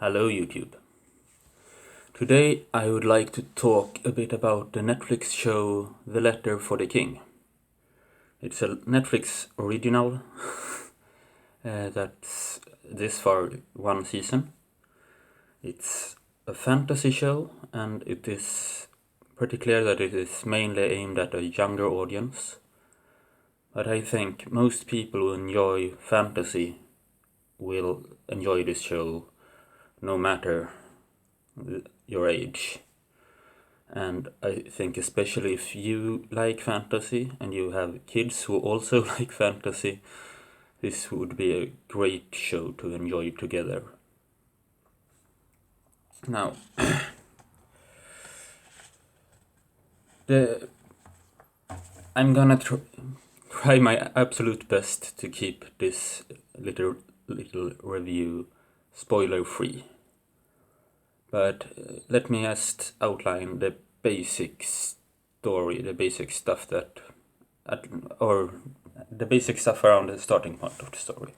Hello YouTube. Today I would like to talk a bit about the Netflix show The Letter for the King. It's a Netflix original that's this far one season. It's a fantasy show and it is pretty clear that it is mainly aimed at a younger audience. But I think most people who enjoy fantasy will enjoy this show no matter your age. And I think especially if you like fantasy and you have kids who also like fantasy, this would be a great show to enjoy together. Now, I'm gonna try my absolute best to keep this little review spoiler free. But let me just outline the basic story, the basic stuff or the basic stuff around the starting point of the story.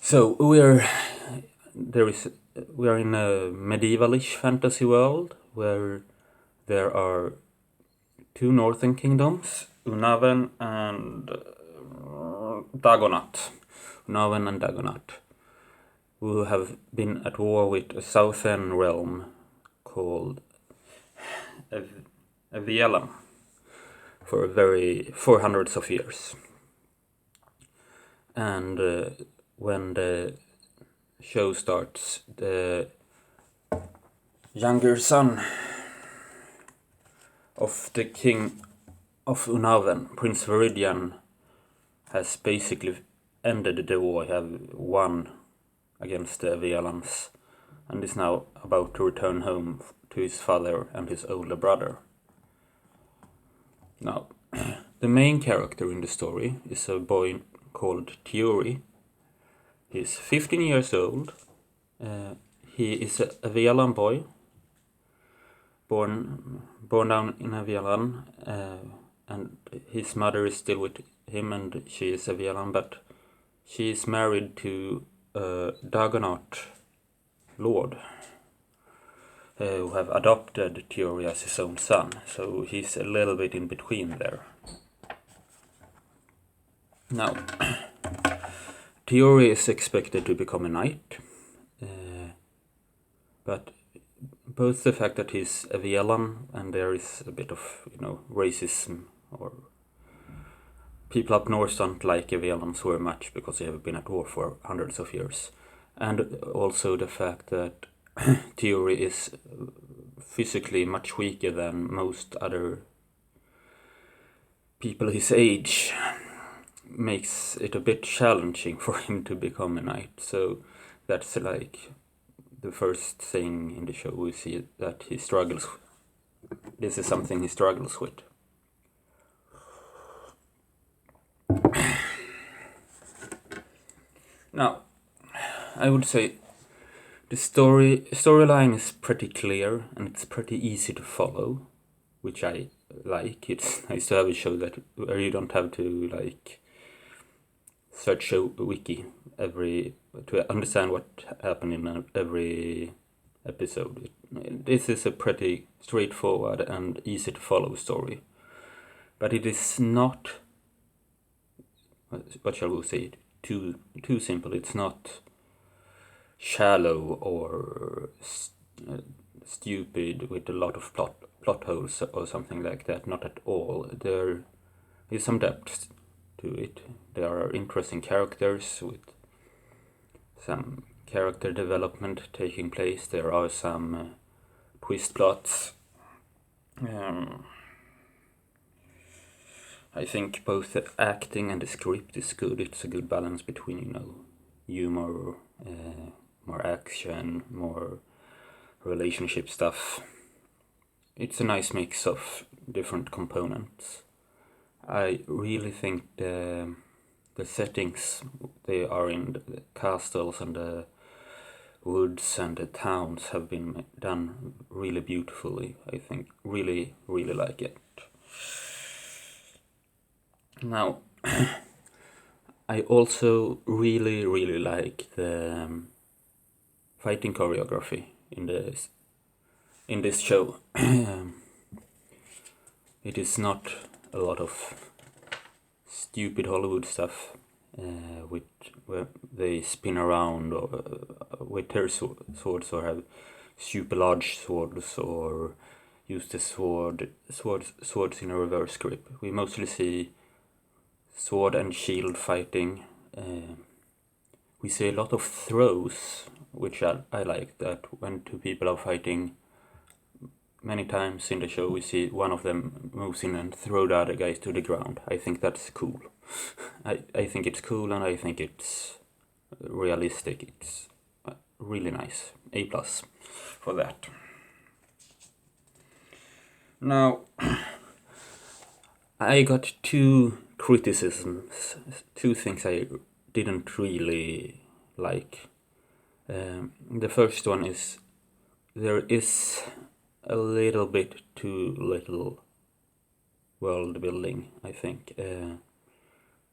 So we are in a medievalish fantasy world where there are two northern kingdoms, Unaven and Dagonat. Unaven and Dagonat, who have been at war with a southern realm called Avielam for hundreds of years. And when the show starts, the younger son of the king of Unaven, Prince Viridian, has basically ended the war. He have won against the Avialans and is now about to return home to his father and his older brother. Now, the main character in the story is a boy called Tiori. He's 15 years old. He is a Avialan boy, born down in Avialan, and his mother is still with him and she is Avialan, but she is married to a Dagonat lord who have adopted Tiori as his own son, so he's a little bit in between there. Now, Tiori is expected to become a knight, but both the fact that he's Avialan and there is a bit of, racism, or people up north don't like Avialans very much because they have been at war for hundreds of years, and also the fact that Tiori is physically much weaker than most other people his age makes it a bit challenging for him to become a knight. So that's like the first thing in the show we see that he struggles. This is something he struggles with. Now, I would say the storyline is pretty clear and it's pretty easy to follow, which I like. It's nice to have a show where you don't have to search a wiki to understand what happened in every episode. This is a pretty straightforward and easy to follow story, but it is not, what shall we say, too simple. It's not shallow or stupid with a lot of plot holes or something like that. Not at all. There is some depth to it. There are interesting characters with some character development taking place. There are some twist plots. I think both the acting and the script is good. It's a good balance between, humor, more action, more relationship stuff. It's a nice mix of different components. I really think the settings they are in, the castles and the woods and the towns, have been done really beautifully. I think really like it. Now, I also really like the fighting choreography in this show. It is not a lot of stupid Hollywood stuff where they spin around or with their swords, or have super large swords, or use the swords in a reverse grip. We mostly see sword and shield fighting. We see a lot of throws, which I like, that when two people are fighting, many times in the show we see one of them moves in and throw the other guys to the ground. I think that's cool. I think it's cool, and I think it's realistic. It's really nice. A+ for that. Now, I got two criticisms, two things I didn't really like. The first one is there is a little bit too little world building, I think.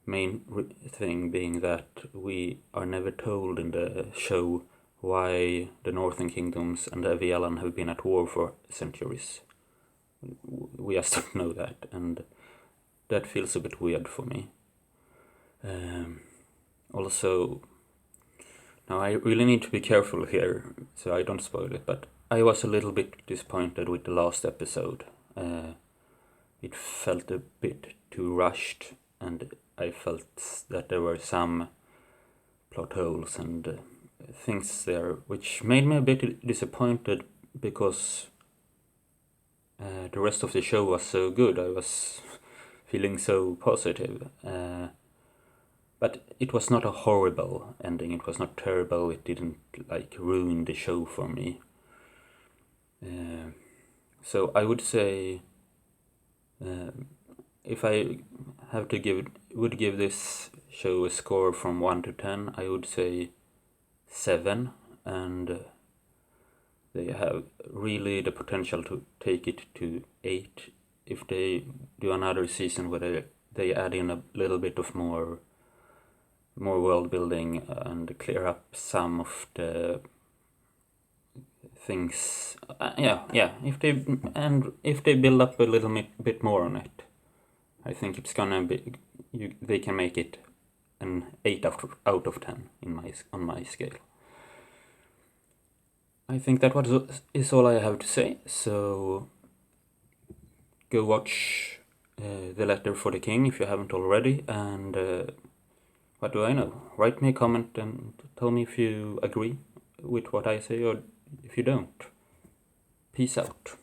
Main thing being that we are never told in the show why the Northern Kingdoms and the Avialan have been at war for centuries. We just don't know that, and that feels a bit weird for me. Also, now I really need to be careful here so I don't spoil it, but I was a little bit disappointed with the last episode. It felt a bit too rushed, and I felt that there were some plot holes and things there which made me a bit disappointed, because the rest of the show was so good. I was feeling so positive. But it was not a horrible ending. It was not terrible. It didn't ruin the show for me. So I would say, if I would give this show a score from 1 to 10, I would say 7, and they have really the potential to take it to 8 if they do another season where they add in a little bit of more world building and clear up some of the things. If they build up a little bit more on it, I think it's gonna be. They can make it an 8 out of 10 on my scale. I think that is all I have to say. So go watch The Letter for the King if you haven't already, and what do I know? Write me a comment and tell me if you agree with what I say or if you don't. Peace out.